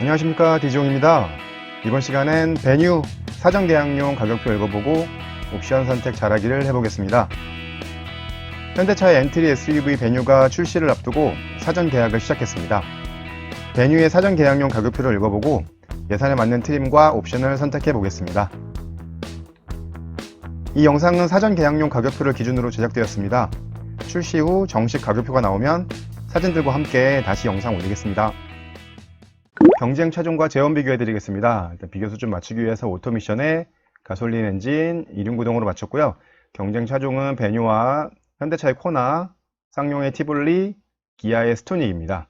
안녕하십니까, 디지용입니다. 이번 시간엔 베뉴 사전 계약용 가격표 읽어보고 옵션 선택 잘하기를 해보겠습니다. 현대차의 엔트리 SUV 베뉴가 출시를 앞두고 사전 계약을 시작했습니다. 베뉴의 사전 계약용 가격표를 읽어보고 예산에 맞는 트림과 옵션을 선택해 보겠습니다. 이 영상은 사전 계약용 가격표를 기준으로 제작되었습니다. 출시 후 정식 가격표가 나오면 사진들과 함께 다시 영상 올리겠습니다. 경쟁 차종과 제원 비교해 드리겠습니다. 일단 비교 수준 맞추기 위해서 오토미션에 가솔린 엔진 2륜구동으로 맞췄고요. 경쟁 차종은 베뉴와 현대차의 코나, 쌍용의 티볼리, 기아의 스토닉입니다.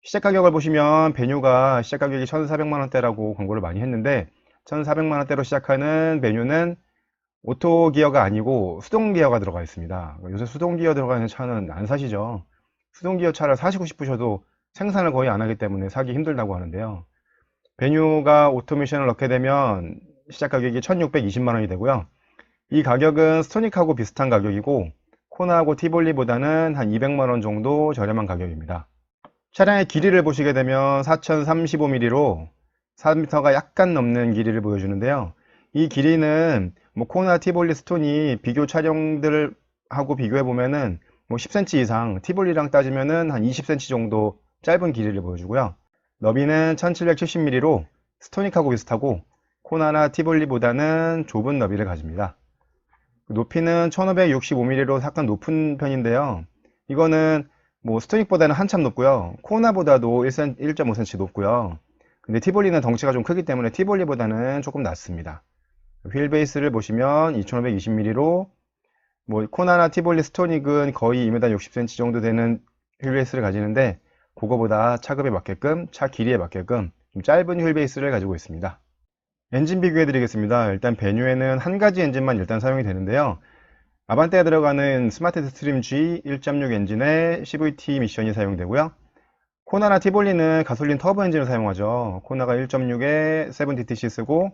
시작 가격을 보시면 베뉴가 시작 가격이 1,400만원대라고 광고를 많이 했는데 1,400만원대로 시작하는 베뉴는 오토 기어가 아니고 수동 기어가 들어가 있습니다. 요새 수동 기어 들어가는 차는 안 사시죠. 수동 기어 차를 사시고 싶으셔도 생산을 거의 안 하기 때문에 사기 힘들다고 하는데요. 베뉴가 오토미션을 넣게 되면 시작 가격이 1,620만원이 되고요. 이 가격은 스토닉하고 비슷한 가격이고 코나하고 티볼리보다는 한 200만원 정도 저렴한 가격입니다. 차량의 길이를 보시게 되면 4035mm로 4m가 약간 넘는 길이를 보여주는데요. 이 길이는 코나, 티볼리, 스토닉 비교 차량들하고 비교해 보면은 10cm 이상, 티볼리랑 따지면은 한 20cm 정도 짧은 길이를 보여주고요. 너비는 1770mm로 스토닉하고 비슷하고 코나나 티볼리보다는 좁은 너비를 가집니다. 높이는 1565mm로 약간 높은 편인데요. 이거는 스토닉보다는 한참 높고요. 코나보다도 1.5cm 높고요. 근데 티볼리는 덩치가 좀 크기 때문에 티볼리보다는 조금 낮습니다. 휠 베이스를 보시면 2520mm로 코나나 티볼리, 스토닉은 거의 2m 60cm 정도 되는 휠 베이스를 가지는데 그거보다 차급에 맞게끔, 차 길이에 맞게끔 좀 짧은 휠 베이스를 가지고 있습니다. 엔진 비교해 드리겠습니다. 일단 베뉴에는 한 가지 엔진만 일단 사용이 되는데요. 아반떼에 들어가는 스마트 스트림 G 1.6 엔진에 CVT 미션이 사용되고요. 코나나 티볼리는 가솔린 터보 엔진을 사용하죠. 코나가 1.6에 7DTC 쓰고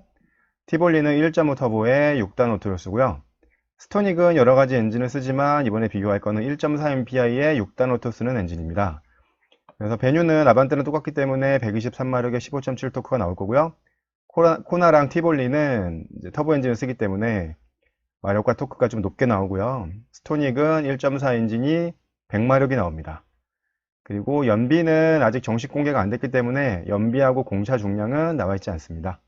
티볼리는 1.5 터보에 6단 오토를 쓰고요. 스토닉은 여러가지 엔진을 쓰지만 이번에 비교할 거는 1.4 MPI에 6단 오토 쓰는 엔진입니다. 그래서 베뉴는 아반떼는 똑같기 때문에 123마력에 15.7 토크가 나올 거고요. 코나랑 티볼리는 이제 터보 엔진을 쓰기 때문에 마력과 토크가 좀 높게 나오고요. 스토닉은 1.4 엔진이 100마력이 나옵니다. 그리고 연비는 아직 정식 공개가 안 됐기 때문에 연비하고 공차 중량은 나와 있지 않습니다.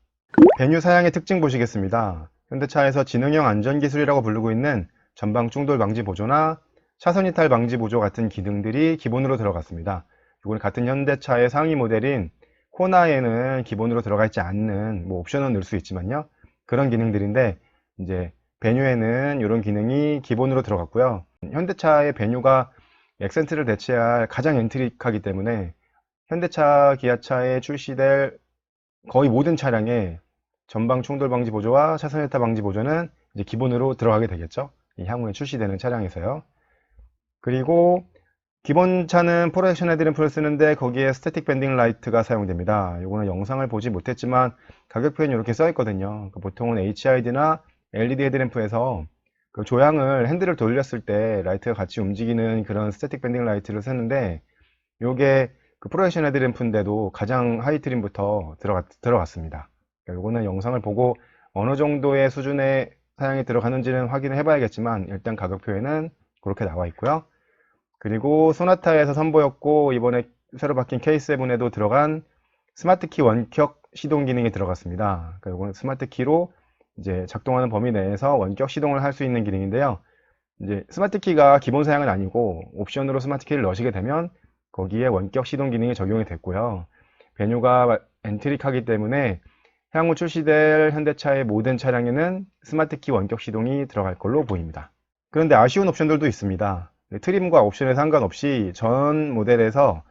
베뉴 사양의 특징 보시겠습니다. 현대차에서 지능형 안전기술이라고 부르고 있는 전방 충돌 방지 보조나 차선 이탈 방지 보조 같은 기능들이 기본으로 들어갔습니다. 이건 같은 현대차의 상위 모델인 코나에는 기본으로 들어가 있지 않는 옵션은 넣을 수 있지만요. 그런 기능들인데 이제 베뉴에는 이런 기능이 기본으로 들어갔고요. 현대차의 베뉴가 액센트를 대체할 가장 엔트릭하기 때문에 현대차, 기아차에 출시될 거의 모든 차량에 전방 충돌 방지 보조와 차선 이탈 방지 보조는 이제 기본으로 들어가게 되겠죠. 향후에 출시되는 차량에서요. 그리고 기본 차는 프로젝션 헤드램프를 쓰는데 거기에 스태틱 밴딩 라이트가 사용됩니다. 이거는 영상을 보지 못했지만 가격표에는 이렇게 써 있거든요. 보통은 HID나 LED 헤드램프에서 그 조향을 핸들을 돌렸을 때 라이트가 같이 움직이는 그런 스태틱 밴딩 라이트를 쓰는데 이게 그 프로젝션 헤드램프인데도 가장 하이 트림부터 들어갔습니다. 이거는 영상을 보고 어느 정도의 수준의 사양이 들어가는지는 확인을 해봐야겠지만 일단 가격표에는 그렇게 나와 있고요. 그리고 소나타에서 선보였고 이번에 새로 바뀐 K7에도 들어간 스마트키 원격 시동 기능이 들어갔습니다. 그러니까 이거는 스마트키로 이제 작동하는 범위 내에서 원격 시동을 할 수 있는 기능인데요. 이제 스마트키가 기본 사양은 아니고 옵션으로 스마트키를 넣으시게 되면 거기에 원격 시동 기능이 적용이 됐고요. 베뉴가 엔트릭하기 때문에 향후 출시될 현대차의 모든 차량에는 스마트키 원격 시동이 들어갈 걸로 보입니다. 그런데 아쉬운 옵션들도 있습니다. 트림과 옵션에 상관없이 전 모델에서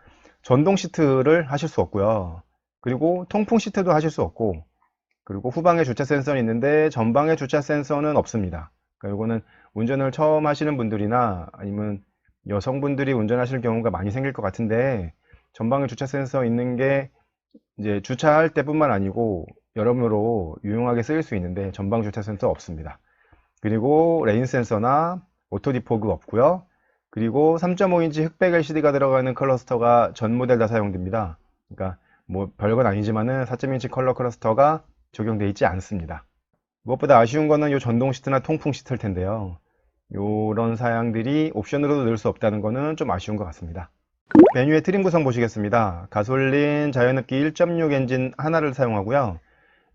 전동 시트를 하실 수 없고요. 그리고 통풍 시트도 하실 수 없고, 그리고 후방에 주차 센서는 있는데 전방에 주차 센서는 없습니다. 그러니까 이거는 운전을 처음 하시는 분들이나 아니면 여성분들이 운전하실 경우가 많이 생길 것 같은데 전방에 주차 센서 있는 게 이제 주차할 때뿐만 아니고 여러모로 유용하게 쓰일 수 있는데 전방 주차 센서 없습니다. 그리고 레인 센서나 오토 디포그 없고요. 그리고 3.5인치 흑백 LCD가 들어가는 클러스터가 전 모델 다 사용됩니다. 그러니까 뭐 별건 아니지만은 4.2인치 컬러 클러스터가 적용되어 있지 않습니다. 무엇보다 아쉬운 거는 요 전동 시트나 통풍 시트일 텐데요. 요런 사양들이 옵션으로도 넣을 수 없다는 거는 좀 아쉬운 것 같습니다. 메뉴의 트림 구성 보시겠습니다. 가솔린 자연흡기 1.6 엔진 하나를 사용하고요.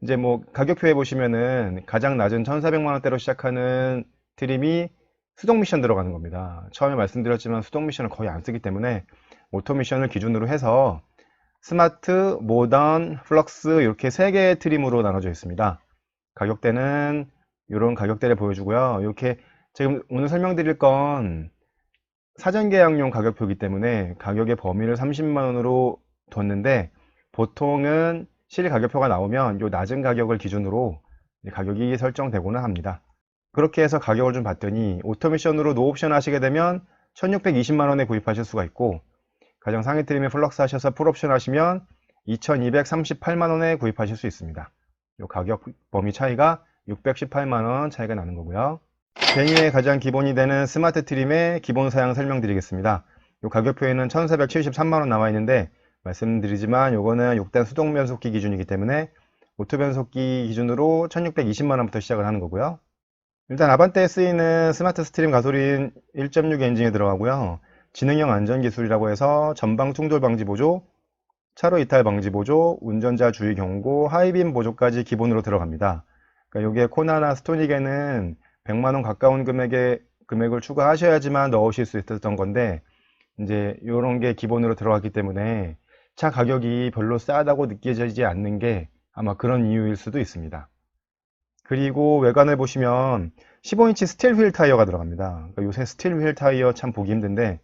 이제 뭐 가격표에 보시면은 가장 낮은 1,400만 원대로 시작하는 트림이 수동 미션 들어가는 겁니다. 처음에 말씀드렸지만 수동 미션을 거의 안 쓰기 때문에 오토 미션을 기준으로 해서 스마트, 모던, 플럭스 이렇게 3개의 트림으로 나눠져 있습니다. 가격대는 이런 가격대를 보여주고요. 이렇게 지금 오늘 설명드릴 건 사전 계약용 가격표이기 때문에 가격의 범위를 30만 원으로 뒀는데 보통은 실 가격표가 나오면 이 낮은 가격을 기준으로 가격이 설정되고는 합니다. 그렇게 해서 가격을 좀 봤더니 오토미션으로 노옵션 하시게 되면 1620만 원에 구입하실 수가 있고, 가장 상위 트림에 플럭스 하셔서 풀옵션 하시면 2238만 원에 구입하실 수 있습니다. 이 가격 범위 차이가 618만 원 차이가 나는 거고요. 베뉴의 가장 기본이 되는 스마트 트림의 기본 사양 설명드리겠습니다. 이 가격표에는 1473만 원 나와 있는데 말씀드리지만 요거는 6단 수동 변속기 기준이기 때문에 오토 변속기 기준으로 1620만 원부터 시작을 하는 거고요. 일단 아반떼에 쓰이는 스마트 스트림 가솔린 1.6 엔진이 들어가고요. 지능형 안전기술이라고 해서 전방 충돌 방지 보조, 차로 이탈 방지 보조, 운전자 주의 경고, 하이빔 보조까지 기본으로 들어갑니다. 그러니까 요게 코나나 스토닉에는 100만 원 가까운 금액을 추가하셔야지만 넣으실 수 있었던 건데, 이제 요런 게 기본으로 들어갔기 때문에 차 가격이 별로 싸다고 느껴지지 않는 게 아마 그런 이유일 수도 있습니다. 그리고 외관을 보시면 15인치 스틸 휠 타이어가 들어갑니다. 그러니까 요새 스틸 휠 타이어 참 보기 힘든데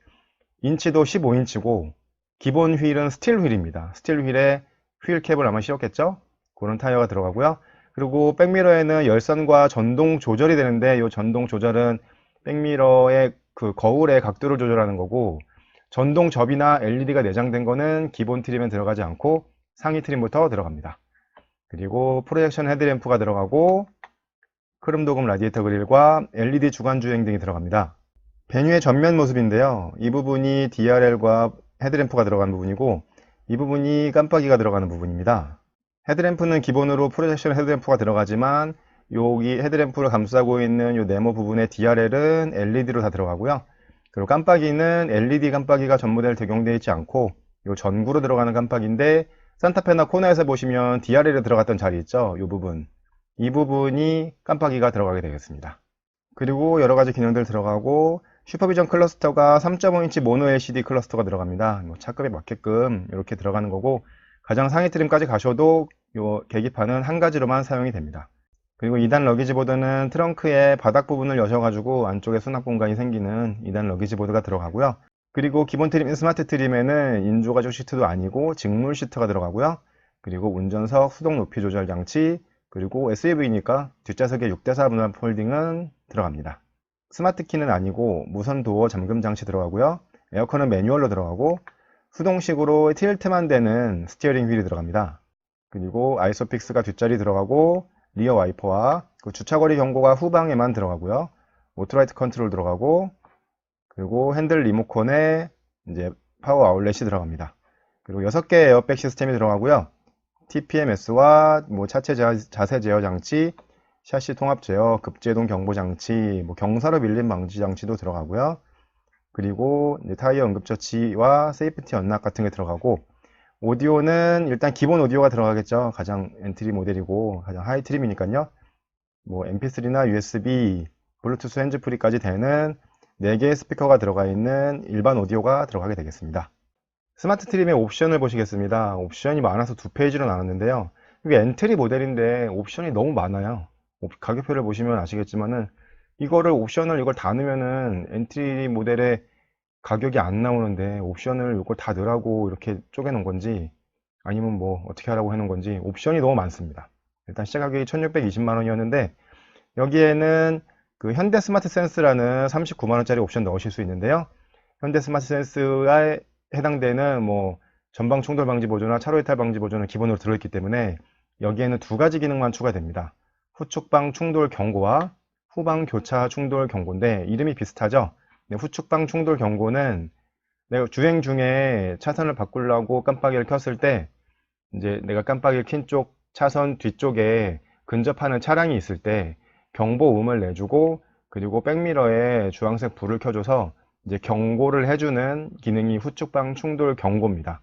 인치도 15인치고 기본 휠은 스틸 휠입니다. 스틸 휠에 휠 캡을 아마 씌웠겠죠? 그런 타이어가 들어가고요. 그리고 백미러에는 열선과 전동 조절이 되는데 이 전동 조절은 백미러의 그 거울의 각도를 조절하는 거고, 전동 접이나 LED가 내장된 거는 기본 트림에 들어가지 않고 상위 트림부터 들어갑니다. 그리고 프로젝션 헤드램프가 들어가고 크롬 도금 라디에이터 그릴과 LED 주간 주행 등이 들어갑니다. 베뉴의 전면 모습인데요. 이 부분이 DRL과 헤드램프가 들어가는 부분이고 이 부분이 깜빡이가 들어가는 부분입니다. 헤드램프는 기본으로 프로젝션 헤드램프가 들어가지만 여기 헤드램프를 감싸고 있는 이 네모 부분의 DRL은 LED로 다 들어가고요. 그리고 깜빡이는 LED 깜빡이가 전 모델 적용되어 있지 않고 이 전구로 들어가는 깜빡이인데, 산타페나 코나에서 보시면 DRL에 들어갔던 자리 있죠? 이 부분. 이 부분이 깜빡이가 들어가게 되겠습니다. 그리고 여러 가지 기능들 들어가고 슈퍼비전 클러스터가 3.5인치 모노 LCD 클러스터가 들어갑니다. 뭐 차급에 맞게끔 이렇게 들어가는 거고, 가장 상위 트림까지 가셔도 이 계기판은 한 가지로만 사용이 됩니다. 그리고 2단 러기지 보드는 트렁크의 바닥 부분을 여셔가지고 안쪽에 수납 공간이 생기는 2단 러기지 보드가 들어가고요. 그리고 기본 트림, 스마트 트림에는 인조 가죽 시트도 아니고 직물 시트가 들어가고요. 그리고 운전석 수동 높이 조절 장치, 그리고 SUV니까 뒷좌석에 6대4 분할 폴딩은 들어갑니다. 스마트 키는 아니고 무선 도어 잠금 장치 들어가고요. 에어컨은 매뉴얼로 들어가고 수동식으로 틸트만 되는 스티어링 휠이 들어갑니다. 그리고 아이소픽스가 뒷자리 들어가고 리어 와이퍼와 그 주차거리 경고가 후방에만 들어가고요. 오토라이트 컨트롤 들어가고, 그리고 핸들 리모컨에 이제 파워 아울렛이 들어갑니다. 그리고 6개의 에어백 시스템이 들어가고요. TPMS와 뭐 차체 자세 제어 장치, 샤시 통합 제어, 급제동 경보 장치, 뭐 경사로 밀림 방지 장치도 들어가고요. 그리고 이제 타이어 응급 처치와 세이프티 언락 같은 게 들어가고, 오디오는 일단 기본 오디오가 들어가겠죠. 가장 엔트리 모델이고 가장 하이 트림이니까요. 뭐 MP3나 USB, 블루투스 핸즈프리까지 되는 4개의 스피커가 들어가 있는 일반 오디오가 들어가게 되겠습니다. 스마트 트림의 옵션을 보시겠습니다. 옵션이 많아서 2페이지로 나눴는데요. 이게 엔트리 모델인데 옵션이 너무 많아요. 가격표를 보시면 아시겠지만은 이거를 옵션을 이걸 다 넣으면은 엔트리 모델의 가격이 안 나오는데 옵션을 이걸 다 넣으라고 이렇게 쪼개 놓은 건지 아니면 뭐 어떻게 하라고 해 놓은 건지 옵션이 너무 많습니다. 일단 시작 가격이 1620만 원이었는데 여기에는 그 현대 스마트 센스라는 39만 원짜리 옵션 넣으실 수 있는데요. 현대 스마트 센스에 해당되는 뭐 전방 충돌 방지 보조나 차로 이탈 방지 보조는 기본으로 들어있기 때문에 여기에는 2가지 기능만 추가됩니다. 후측방 충돌 경고와 후방 교차 충돌 경고인데 이름이 비슷하죠. 후측방 충돌 경고는 내가 주행 중에 차선을 바꾸려고 깜빡이를 켰을 때 이제 내가 깜빡이를 킨 쪽 차선 뒤쪽에 근접하는 차량이 있을 때 경보음을 내주고, 그리고 백미러에 주황색 불을 켜줘서 이제 경고를 해주는 기능이 후측방 충돌 경고입니다.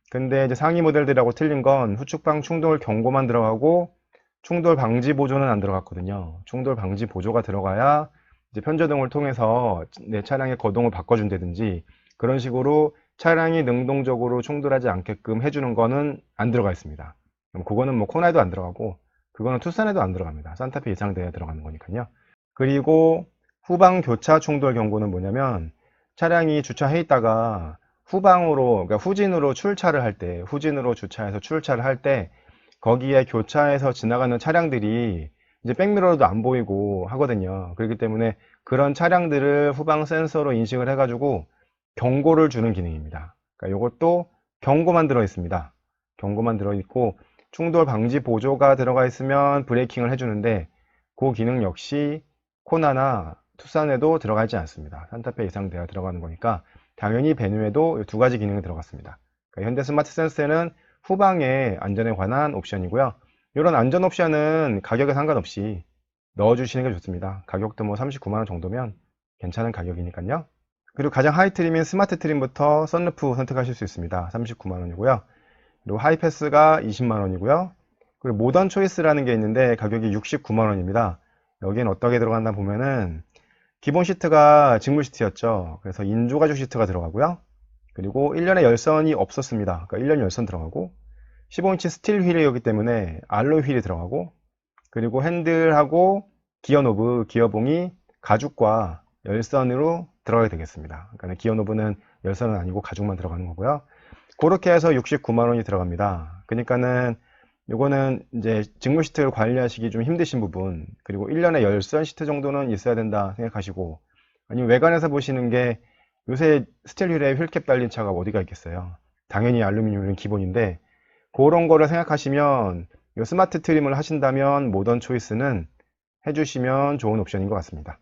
근데 이제 상위 모델들하고 틀린 건 후측방 충돌 경고만 들어가고 충돌 방지 보조는 안 들어갔거든요. 충돌 방지 보조가 들어가야 이제 편조등을 통해서 내 차량의 거동을 바꿔준다든지 그런 식으로 차량이 능동적으로 충돌하지 않게끔 해주는 거는 안 들어가 있습니다. 그럼 그거는 뭐 코나에도 안 들어가고 그거는 투싼에도 안 들어갑니다. 산타페 이상대에 들어가는 거니까요. 그리고 후방 교차 충돌 경고는 뭐냐면 차량이 주차해 있다가 후방으로, 그러니까 후진으로 출차를 할 때, 후진으로 주차해서 출차를 할 때 거기에 교차해서 지나가는 차량들이 이제 백미러로도 안 보이고 하거든요. 그렇기 때문에 그런 차량들을 후방 센서로 인식을 해가지고 경고를 주는 기능입니다. 그러니까 이것도 경고만 들어 있습니다. 경고만 들어 있고 충돌 방지 보조가 들어가 있으면 브레이킹을 해주는데 그 기능 역시 코나나 투싼에도 들어가 있지 않습니다. 산타페 이상대가 들어가는 거니까 당연히 베누에도 이 두 가지 기능이 들어갔습니다. 그러니까 현대 스마트 센스에는 후방의 안전에 관한 옵션이고요. 이런 안전 옵션은 가격에 상관없이 넣어주시는 게 좋습니다. 가격도 뭐 39만원 정도면 괜찮은 가격이니까요. 그리고 가장 하이 트림인 스마트 트림부터 썬루프 선택하실 수 있습니다. 39만원이고요. 그리고 하이패스가 20만원이고요. 그리고 모던 초이스라는 게 있는데 가격이 69만원입니다. 여기엔 어떻게 들어간다 보면은 기본 시트가 직물 시트였죠. 그래서 인조가죽 시트가 들어가고요. 그리고 1년에 열선이 없었습니다. 그러니까 1년 열선 들어가고 15인치 스틸 휠이기 때문에 알로이 휠이 들어가고, 그리고 핸들하고 기어 노브, 기어봉이 가죽과 열선으로 들어가게 되겠습니다. 그러니까 기어 노브는 열선은 아니고 가죽만 들어가는 거고요. 그렇게 해서 69만원이 들어갑니다. 그러니까는 요거는 이제 직물 시트를 관리하시기 좀 힘드신 부분, 그리고 1년에 열선 시트 정도는 있어야 된다 생각하시고, 아니면 외관에서 보시는 게 요새 스틸 휠에 휠캡 달린 차가 어디가 있겠어요. 당연히 알루미늄은 기본인데 그런 거를 생각하시면 요 스마트 트림을 하신다면 모던 초이스는 해주시면 좋은 옵션인 것 같습니다.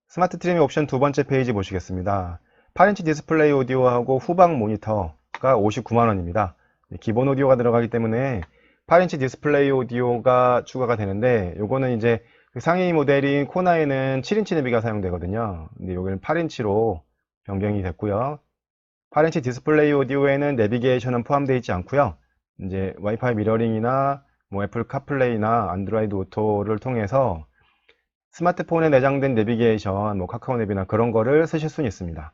스마트 트림의 옵션 두 번째 페이지 보시겠습니다. 8인치 디스플레이 오디오하고 후방 모니터가 59만원입니다. 기본 오디오가 들어가기 때문에 8인치 디스플레이 오디오가 추가가 되는데, 요거는 이제 상위 모델인 코나에는 7인치 내비가 사용되거든요. 근데 여기는 8인치로 변경이 됐고요. 8인치 디스플레이 오디오에는 내비게이션은 포함되어 있지 않고요. 이제 와이파이 미러링이나 뭐 애플 카플레이나 안드로이드 오토를 통해서 스마트폰에 내장된 내비게이션, 뭐 카카오 내비나 그런 거를 쓰실 수는 있습니다.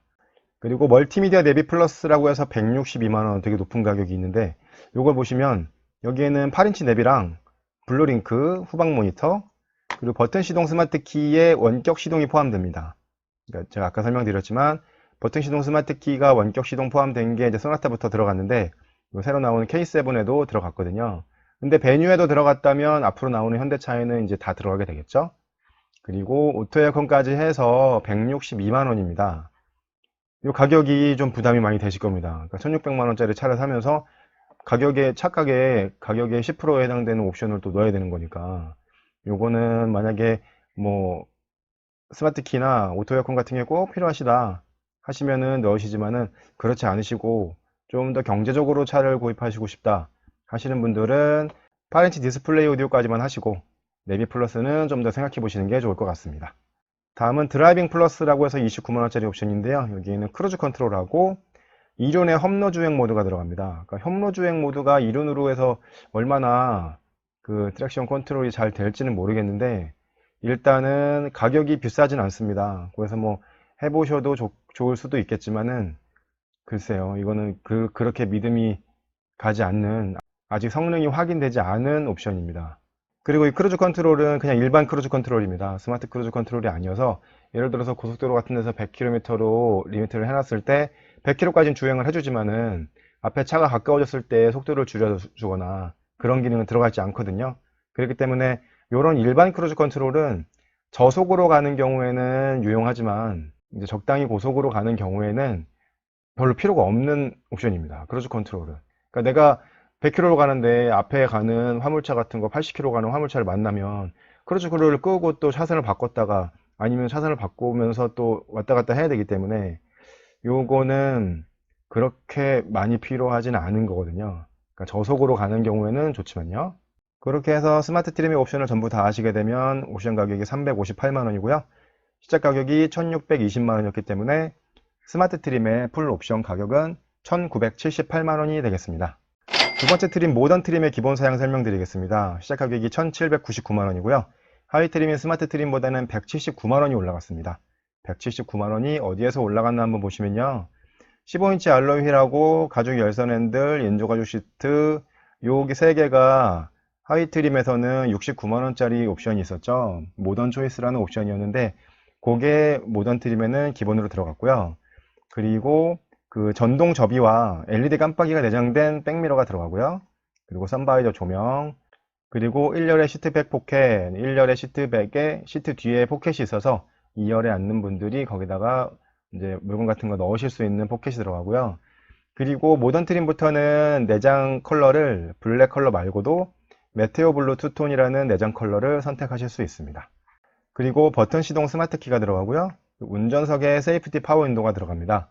그리고 멀티미디어 내비 플러스라고 해서 162만원, 되게 높은 가격이 있는데, 요걸 보시면 여기에는 8인치 내비랑 블루링크, 후방 모니터, 그리고 버튼 시동 스마트 키의 원격 시동이 포함됩니다. 그러니까 제가 아까 설명드렸지만 버튼 시동 스마트 키가 원격 시동 포함된 게 이제 소나타부터 들어갔는데 새로 나오는 K7에도 들어갔거든요. 근데 베뉴에도 들어갔다면 앞으로 나오는 현대차에는 이제 다 들어가게 되겠죠. 그리고 오토 에어컨까지 해서 162만원입니다. 이 가격이 좀 부담이 많이 되실 겁니다. 그러니까 1600만원짜리 차를 사면서 착각에 가격의 10%에 해당되는 옵션을 또 넣어야 되는 거니까, 요거는 만약에 뭐 스마트 키나 오토 에어컨 같은 게 꼭 필요하시다 하시면은 넣으시지만은, 그렇지 않으시고 좀 더 경제적으로 차를 구입하시고 싶다 하시는 분들은 8인치 디스플레이 오디오까지만 하시고 내비 플러스는 좀 더 생각해 보시는 게 좋을 것 같습니다. 다음은 드라이빙 플러스라고 해서 29만원짜리 옵션인데요. 여기에는 크루즈 컨트롤하고 이륜의 험로 주행 모드가 들어갑니다. 그러니까 험로 주행 모드가 이륜으로 해서 얼마나 그 트랙션 컨트롤이 잘 될지는 모르겠는데, 일단은 가격이 비싸진 않습니다. 그래서 뭐 해보셔도 좋을 수도 있겠지만은, 글쎄요, 이거는 그렇게 믿음이 가지 않는, 아직 성능이 확인되지 않은 옵션입니다. 그리고 이 크루즈 컨트롤은 그냥 일반 크루즈 컨트롤입니다. 스마트 크루즈 컨트롤이 아니어서, 예를 들어서 고속도로 같은 데서 100km로 리미트를 해놨을 때 100km까지는 주행을 해주지만은 앞에 차가 가까워졌을 때 속도를 줄여주거나 그런 기능은 들어가 있지 않거든요. 그렇기 때문에 이런 일반 크루즈 컨트롤은 저속으로 가는 경우에는 유용하지만 이제 적당히 고속으로 가는 경우에는 별로 필요가 없는 옵션입니다. 크루즈 컨트롤은. 그러니까 내가 100km로 가는데 앞에 가는 화물차 같은 거 80km 가는 화물차를 만나면 크루즈 컨트롤을 끄고 또 차선을 바꿨다가, 아니면 차선을 바꾸면서 또 왔다 갔다 해야 되기 때문에 요거는 그렇게 많이 필요하지는 않은 거거든요. 그러니까 저속으로 가는 경우에는 좋지만요. 그렇게 해서 스마트 트림의 옵션을 전부 다 하시게 되면 옵션 가격이 358만 원이고요. 시작 가격이 1620만 원이었기 때문에 스마트 트림의 풀 옵션 가격은 1978만 원이 되겠습니다. 두 번째 트림 모던 트림의 기본 사양 설명드리겠습니다. 시작 가격이 1799만 원이고요. 하위 트림인 스마트 트림보다는 179만 원이 올라갔습니다. 179만 원이 어디에서 올라갔나 한번 보시면요. 15인치 알로이 휠하고 가죽 열선 핸들, 인조 가죽 시트, 여기 3개가 하위 트림에서는 69만 원짜리 옵션이 있었죠. 모던 초이스라는 옵션이었는데 그게 모던 트림에는 기본으로 들어갔고요. 그리고 그 전동 접이와 LED 깜빡이가 내장된 백미러가 들어가고요. 그리고 선바이저 조명, 그리고 1열에 시트백 포켓, 1열에 시트백에 시트 뒤에 포켓이 있어서 2열에 앉는 분들이 거기다가 이제 물건 같은 거 넣으실 수 있는 포켓이 들어가고요. 그리고 모던 트림부터는 내장 컬러를 블랙 컬러 말고도 메테오 블루 투톤이라는 내장 컬러를 선택하실 수 있습니다. 그리고 버튼 시동 스마트 키가 들어가고요. 운전석에 세이프티 파워 윈도우가 들어갑니다.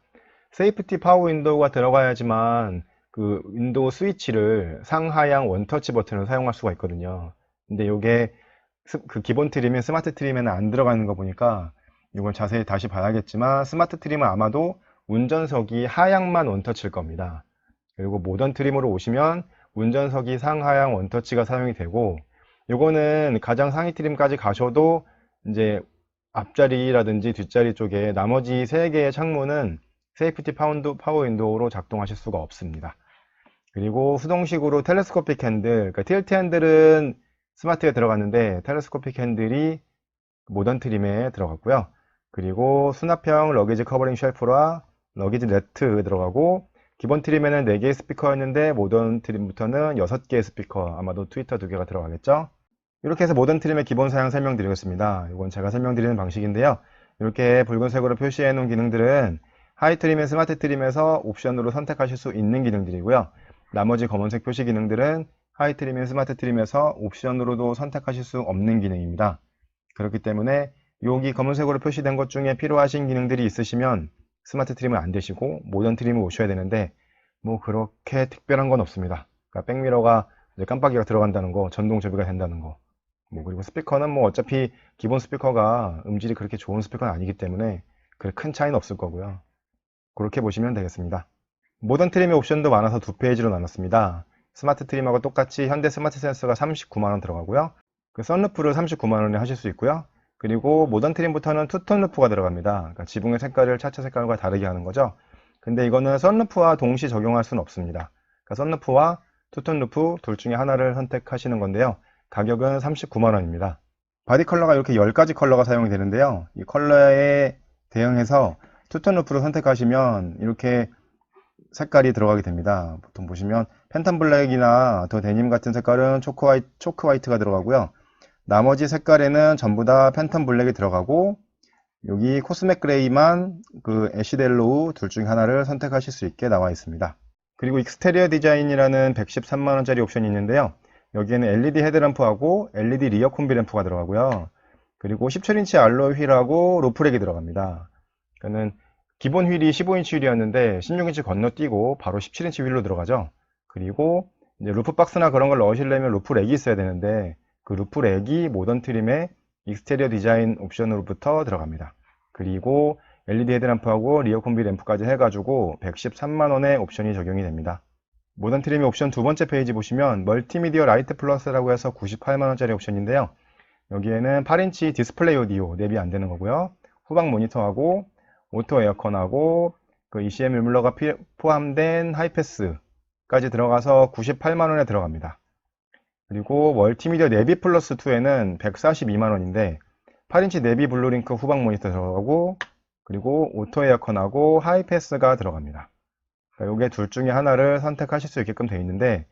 세이프티 파워 윈도우가 들어가야지만 그 윈도우 스위치를 상하향 원터치 버튼을 사용할 수가 있거든요. 근데 이게 그 기본 트림인 스마트 트림에는 안 들어가는 거 보니까 이걸 자세히 다시 봐야겠지만 스마트 트림은 아마도 운전석이 하향만 원터치일 겁니다. 그리고 모던 트림으로 오시면 운전석이 상하향 원터치가 사용이 되고, 요거는 가장 상위 트림까지 가셔도 이제 앞자리라든지 뒷자리 쪽에 나머지 3개의 창문은 세이프티 파워 윈도우로 작동하실 수가 없습니다. 그리고 수동식으로 텔레스코픽 핸들, 그러니까 틸트 핸들은 스마트에 들어갔는데 텔레스코픽 핸들이 모던 트림에 들어갔고요. 그리고 수납형 러기지 커버링 쉘프와 러기지 네트 들어가고, 기본 트림에는 4개의 스피커였는데 모던 트림부터는 6개의 스피커, 아마도 트위터 2개가 들어가겠죠. 이렇게 해서 모던 트림의 기본 사양 설명드리겠습니다. 이건 제가 설명드리는 방식인데요. 이렇게 붉은색으로 표시해 놓은 기능들은 하이 트림의 스마트 트림에서 옵션으로 선택하실 수 있는 기능들이고요. 나머지 검은색 표시 기능들은 하이 트림의 스마트 트림에서 옵션으로도 선택하실 수 없는 기능입니다. 그렇기 때문에 여기 검은색으로 표시된 것 중에 필요하신 기능들이 있으시면 스마트 트림은 안 되시고 모던 트림을 오셔야 되는데, 뭐 그렇게 특별한 건 없습니다. 그러니까 백미러가 이제 깜빡이가 들어간다는 거, 전동 조비가 된다는 거, 뭐 그리고 스피커는 뭐 어차피 기본 스피커가 음질이 그렇게 좋은 스피커는 아니기 때문에 큰 차이는 없을 거고요. 그렇게 보시면 되겠습니다. 모던 트림의 옵션도 많아서 2페이지로 나눴습니다. 스마트 트림하고 똑같이 현대 스마트 센서가 39만 원 들어가고요. 그 선루프를 39만 원에 하실 수 있고요. 그리고 모던 트림부터는 투톤 루프가 들어갑니다. 그러니까 지붕의 색깔을 차체 색깔과 다르게 하는 거죠. 근데 이거는 선루프와 동시 적용할 수는 없습니다. 그러니까 선루프와 투톤 루프 둘 중에 하나를 선택하시는 건데요. 가격은 39만 원입니다. 바디 컬러가 이렇게 10가지 컬러가 사용이 되는데요. 이 컬러에 대응해서 투톤 루프를 선택하시면 이렇게 색깔이 들어가게 됩니다. 보통 보시면 팬텀 블랙이나 더 데님 같은 색깔은 초크 화이트가 들어가고요. 나머지 색깔에는 전부 다 팬텀 블랙이 들어가고, 여기 코스맥 그레이만 그 애쉬델로우 둘 중에 하나를 선택하실 수 있게 나와 있습니다. 그리고 익스테리어 디자인이라는 113만 원짜리 옵션이 있는데요. 여기에는 LED 헤드램프하고 LED 리어 콤비 램프가 들어가고요. 그리고 17인치 알로이 휠하고 로프렉이 들어갑니다. 그러니까는 기본 휠이 15인치 휠이었는데 16인치 건너뛰고 바로 17인치 휠로 들어가죠. 그리고 이제 루프박스나 그런 걸 넣으시려면 루프렉이 있어야 되는데 그 루프렉이 모던 트림의 익스테리어 디자인 옵션으로부터 들어갑니다. 그리고 LED 헤드램프하고 리어 콤비 램프까지 해가지고 113만 원의 옵션이 적용이 됩니다. 모던 트림의 옵션 두 번째 페이지 보시면 멀티미디어 라이트 플러스라고 해서 98만 원짜리 옵션인데요. 여기에는 8인치 디스플레이 오디오, 내비 안 되는 거고요. 후방 모니터하고 오토 에어컨하고 그 ECM 뮬러가 포함된 하이패스까지 들어가서 98만 원에 들어갑니다. 그리고 멀티미디어 내비 플러스 2에는 142만 원인데 8인치 내비 블루링크 후방 모니터 들어가고, 그리고 오토 에어컨하고 하이패스가 들어갑니다. 그러니까 요게 둘 중에 하나를 선택하실 수 있게끔 되어 있는데,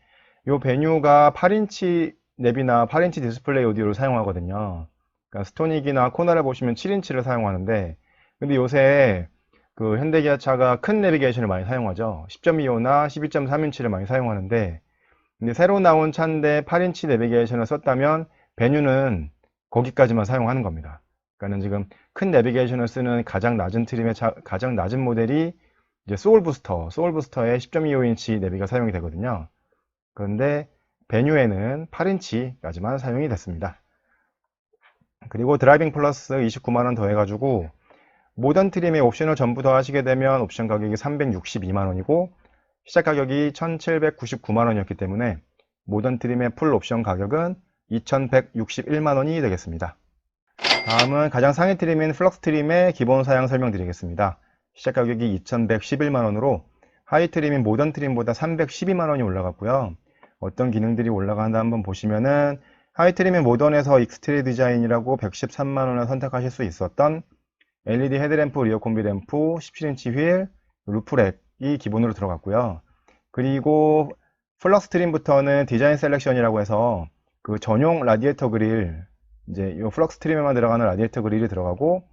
요 베뉴가 8인치 내비나 8인치 디스플레이 오디오를 사용하거든요. 그러니까 스토닉이나 코나를 보시면 7인치를 사용하는데, 근데 요새 그 현대기아차가 큰 내비게이션을 많이 사용하죠. 10.25나 12.3인치를 많이 사용하는데, 근데 새로 나온 차인데 8인치 내비게이션을 썼다면 베뉴는 거기까지만 사용하는 겁니다. 그러니까는 지금 큰 내비게이션을 쓰는 가장 낮은 트림의 가장 낮은 모델이 이제 소울부스터의 10.25인치 내비가 사용이 되거든요. 그런데 베뉴에는 8인치까지만 사용이 됐습니다. 그리고 드라이빙 플러스 29만원 더해가지고 모던 트림의 옵션을 전부 더 하시게 되면 옵션 가격이 362만원이고 시작 가격이 1799만원이었기 때문에 모던 트림의 풀 옵션 가격은 2161만원이 되겠습니다. 다음은 가장 상위 트림인 플럭스 트림의 기본 사양 설명드리겠습니다. 시작 가격이 2111만원으로 하위 트림인 모던 트림보다 312만원이 올라갔고요. 어떤 기능들이 올라간다 한번 보시면은 하위 트림의 모던에서 익스트리 디자인이라고 113만원을 선택하실 수 있었던 LED 헤드램프, 리어 콤비 램프, 17인치 휠, 루프렉이 기본으로 들어갔고요. 그리고 플럭스 트림부터는 디자인 셀렉션이라고 해서 그 전용 라디에이터 그릴, 이제 이 플럭스 트림에만 들어가는 라디에이터 그릴이 들어가고,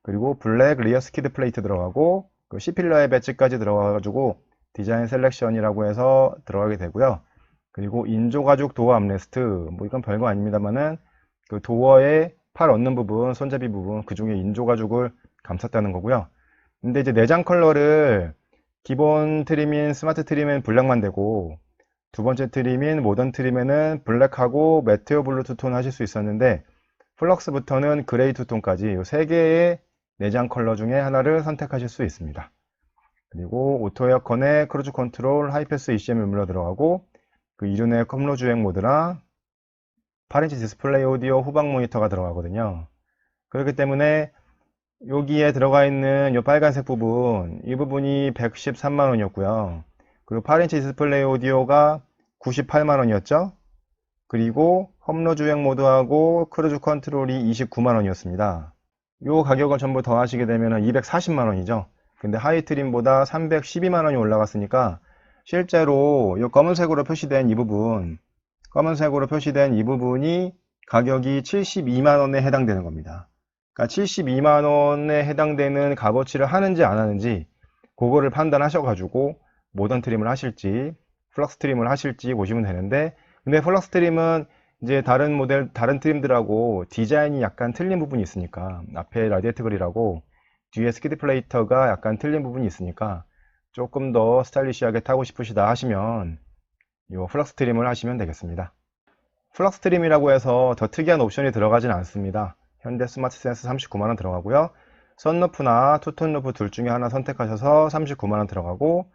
그리고 블랙 리어 스키드 플레이트 들어가고, 그 C필러의 배지까지 들어가가지고 디자인 셀렉션이라고 해서 들어가게 되고요. 그리고 인조 가죽 도어 암레스트, 뭐 이건 별거 아닙니다만은 그 도어의 팔 얻는 부분, 손잡이 부분, 그 중에 인조 가죽을 감쌌다는 거고요. 근데 이제 내장 컬러를 기본 트림인 스마트 트림은 블랙만 되고, 두 번째 트림인 모던 트림에는 블랙하고 메테오 블루 투톤 하실 수 있었는데, 플럭스부터는 그레이 투톤까지 이 세 개의 내장 컬러 중에 하나를 선택하실 수 있습니다. 그리고 오토 에어컨에 크루즈 컨트롤, 하이패스 ECM이 물러 들어가고, 그 이륜의 컴로 주행 모드랑 8인치 디스플레이 오디오 후방 모니터가 들어가거든요. 그렇기 때문에 여기에 들어가 있는 이 빨간색 부분, 이 부분이 113만원이었고요. 그리고 8인치 디스플레이 오디오가 98만원이었죠. 그리고 험로 주행 모드하고 크루즈 컨트롤이 29만원이었습니다. 이 가격을 전부 더 하시게 되면 240만원이죠. 근데 하이 트림보다 312만원이 올라갔으니까 실제로 이 검은색으로 표시된 이 부분, 검은색으로 표시된 이 부분이 가격이 72만원에 해당되는 겁니다. 그러니까 72만원에 해당되는 값어치를 하는지 안 하는지 그거를 판단하셔가지고 모던 트림을 하실지 플럭스 트림을 하실지 보시면 되는데, 근데 플럭스 트림은 이제 다른 모델, 다른 트림들하고 디자인이 약간 틀린 부분이 있으니까, 앞에 라디에이터 그릴하고 뒤에 스키드 플레이터가 약간 틀린 부분이 있으니까 조금 더 스타일리시하게 타고 싶으시다 하시면 이 플럭스 트림을 하시면 되겠습니다. 플럭스 트림이라고 해서 더 특이한 옵션이 들어가진 않습니다. 현대 스마트 센스 39만원 들어가고요. 선루프나 투톤 루프 둘 중에 하나 선택하셔서 39만원 들어가고,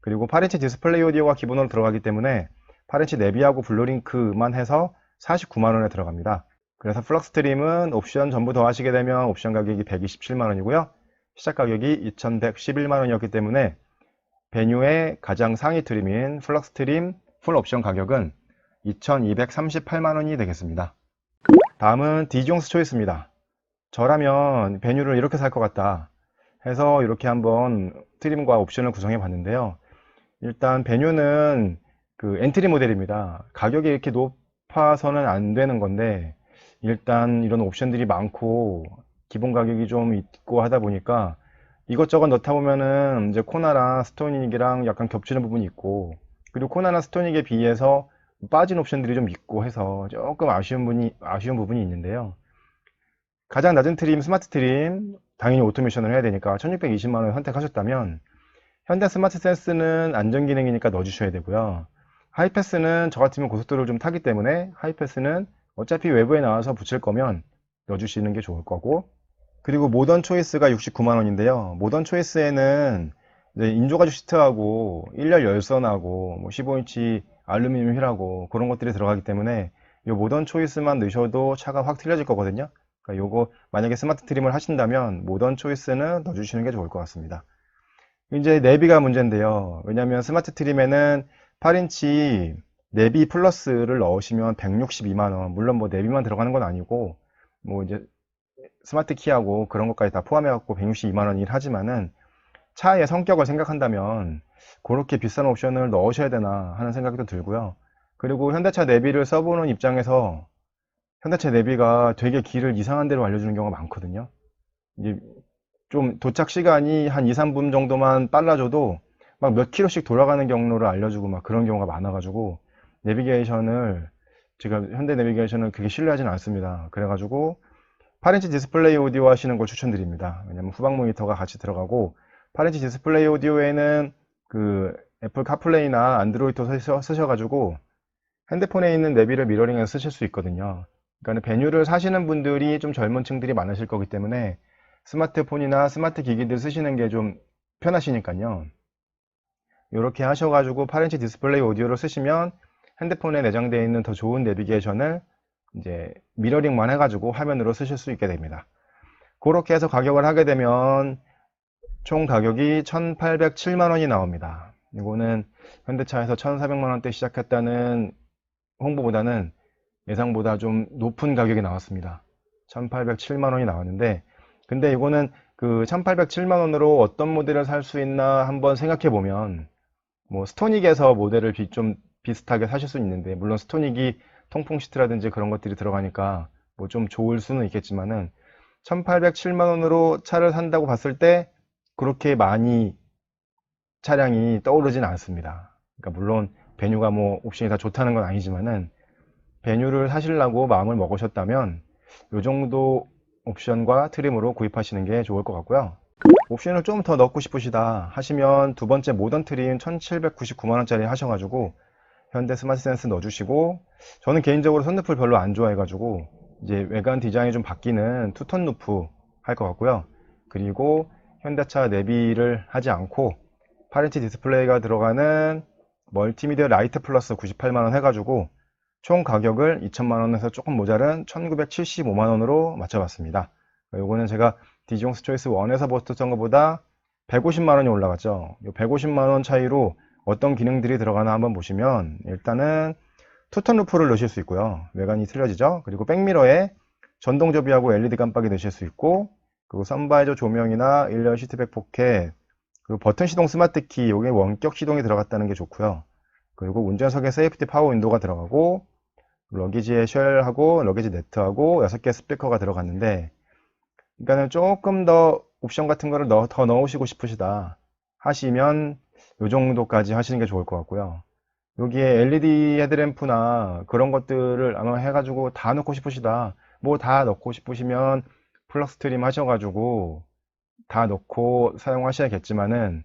그리고 8인치 디스플레이 오디오가 기본으로 들어가기 때문에 8인치 내비하고 블루링크만 해서 49만원에 들어갑니다. 그래서 플럭스 트림은 옵션 전부 더 하시게 되면 옵션 가격이 127만원이고요. 시작 가격이 2111만원이었기 때문에 베뉴의 가장 상위 트림인 플럭스 트림 풀 옵션 가격은 2238만원이 되겠습니다. 다음은 디종스 초이스입니다. 저라면 베뉴를 이렇게 살 것 같다 해서 이렇게 한번 트림과 옵션을 구성해 봤는데요. 일단 베뉴는 그 엔트리 모델입니다. 가격이 이렇게 높아서는 안 되는 건데, 일단 이런 옵션들이 많고 기본 가격이 좀 있고 하다 보니까 이것저것 넣다 보면은 이제 코나랑 스토닉이랑 약간 겹치는 부분이 있고, 그리고 코나나 스토닉에 비해서 빠진 옵션들이 좀 있고 해서 조금 아쉬운 부분이 있는데요. 가장 낮은 트림, 스마트 트림, 당연히 오토메이션을 해야 되니까 1620만원 선택하셨다면 현대 스마트 센스는 안전 기능이니까 넣어주셔야 되고요. 하이패스는 저 같으면 고속도로를 좀 타기 때문에 하이패스는 어차피 외부에 나와서 붙일 거면 넣어주시는 게 좋을 거고, 그리고 모던 초이스가 69만원인데요. 모던 초이스에는 이제 인조가죽 시트하고 1열 열선하고 뭐 15인치 알루미늄 휠하고 그런 것들이 들어가기 때문에 이 모던 초이스만 넣으셔도 차가 확 틀려질 거거든요. 그러니까 요거 만약에 스마트 트림을 하신다면 모던 초이스는 넣어주시는 게 좋을 것 같습니다. 이제 내비가 문제인데요. 왜냐하면 스마트 트림에는 8인치 내비 플러스를 넣으시면 162만원, 물론 뭐 내비만 들어가는 건 아니고 뭐 이제 스마트 키하고 그런 것까지 다 포함해 갖고 162만원이긴 하지만은 차의 성격을 생각한다면 그렇게 비싼 옵션을 넣으셔야 되나 하는 생각이 또 들고요. 그리고 현대차 내비를 써보는 입장에서 현대차 내비가 되게 길을 이상한 데로 알려주는 경우가 많거든요. 이제 좀 도착 시간이 한 2, 3분 정도만 빨라져도 막 몇 킬로씩 돌아가는 경로를 알려주고 막 그런 경우가 많아가지고 내비게이션을, 제가 현대 내비게이션을 그렇게 신뢰하지는 않습니다. 그래가지고 8인치 디스플레이 오디오 하시는 걸 추천드립니다. 왜냐면 후방 모니터가 같이 들어가고 8인치 디스플레이 오디오에는 그 애플 카플레이나 안드로이드 쓰셔가지고 핸드폰에 있는 내비를 미러링해서 쓰실 수 있거든요. 그러니까 베뉴를 사시는 분들이 좀 젊은 층들이 많으실 거기 때문에 스마트폰이나 스마트 기기들 쓰시는 게 좀 편하시니까요. 이렇게 하셔가지고 8인치 디스플레이 오디오를 쓰시면 핸드폰에 내장되어 있는 더 좋은 내비게이션을 이제 미러링만 해가지고 화면으로 쓰실 수 있게 됩니다. 그렇게 해서 가격을 하게 되면 총 가격이 1,807만원이 나옵니다. 이거는 현대차에서 1,400만원대 시작했다는 홍보보다는 예상보다 좀 높은 가격이 나왔습니다. 1,807만원이 나왔는데, 근데 이거는 그 1,807만원으로 어떤 모델을 살 수 있나 한번 생각해 보면, 뭐 스토닉에서 모델을 좀 비슷하게 사실 수 있는데, 물론 스토닉이 통풍 시트라든지 그런 것들이 들어가니까 뭐 좀 좋을 수는 있겠지만은 1,807만원으로 차를 산다고 봤을 때 그렇게 많이 차량이 떠오르진 않습니다. 그러니까 물론 베뉴가 뭐 옵션이 다 좋다는 건 아니지만은 베뉴를 사시려고 마음을 먹으셨다면 이 정도 옵션과 트림으로 구입하시는 게 좋을 것 같고요. 옵션을 좀 더 넣고 싶으시다 하시면 두 번째 모던 트림 1,799만원짜리 하셔가지고 현대 스마트 센스 넣어주시고, 저는 개인적으로 선루프를 별로 안 좋아해가지고 이제 외관 디자인이 좀 바뀌는 투톤 루프 할 것 같고요. 그리고 현대차 내비를 하지 않고 8인치 디스플레이가 들어가는 멀티미디어 라이트 플러스 98만원 해가지고 총 가격을 2천만원에서 조금 모자른 1975만원으로 맞춰봤습니다. 요거는 제가 디지용스 초이스 1에서 보셨던 것보다 150만원이 올라갔죠. 이 150만원 차이로 어떤 기능들이 들어가나 한번 보시면, 일단은 투톤 루프를 넣으실 수 있고요. 외관이 틀려지죠. 그리고 백미러에 전동 접이하고 LED 깜빡이 넣으실 수 있고, 그리고 선바이저 조명이나 일렬 시트백 포켓, 그리고 버튼 시동 스마트 키, 요게 원격 시동이 들어갔다는 게 좋고요. 그리고 운전석에 세이프티 파워 윈도우가 들어가고, 러기지에 쉘하고 러기지 네트하고 6개 스피커가 들어갔는데, 그러니까는 조금 더 옵션 같은 거를 더 넣으시고 싶으시다 하시면 요 정도까지 하시는 게 좋을 것 같고요. 여기에 LED 헤드램프나 그런 것들을 아마 해가지고 다 넣고 싶으시다, 뭐 다 넣고 싶으시면 플럭스 트림 하셔가지고 다 넣고 사용하셔야겠지만은,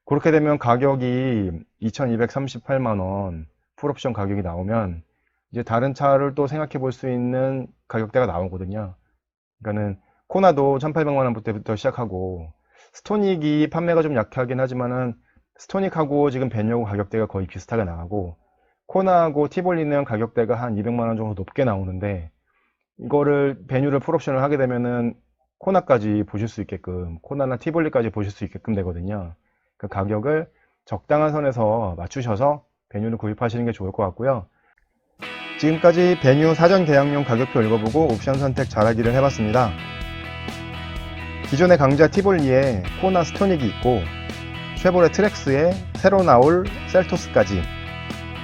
그렇게 되면 가격이 2,238만원 풀옵션 가격이 나오면 이제 다른 차를 또 생각해 볼 수 있는 가격대가 나오거든요. 그러니까는 코나도 1,800만원부터 시작하고, 스토닉이 판매가 좀 약하긴 하지만은 스토닉하고 지금 베뉴하고 가격대가 거의 비슷하게 나가고, 코나하고 티볼리는 가격대가 한 200만원 정도 높게 나오는데, 이거를 베뉴를 풀옵션을 하게 되면은 코나까지 보실 수 있게끔, 코나나 티볼리까지 보실 수 있게끔 되거든요. 그 가격을 적당한 선에서 맞추셔서 베뉴를 구입하시는 게 좋을 것 같고요. 지금까지 베뉴 사전 계약용 가격표 읽어보고 옵션 선택 잘하기를 해봤습니다. 기존의 강자 티볼리에 코나 스토닉이 있고, 쉐보레 트렉스에 새로 나올 셀토스까지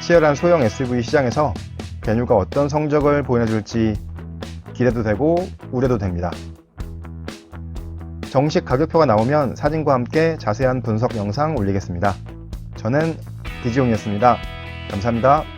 치열한 소형 SUV 시장에서 베뉴가 어떤 성적을 보여줄지 기대도 되고 우려도 됩니다. 정식 가격표가 나오면 사진과 함께 자세한 분석 영상 올리겠습니다. 저는 디지용이었습니다. 감사합니다.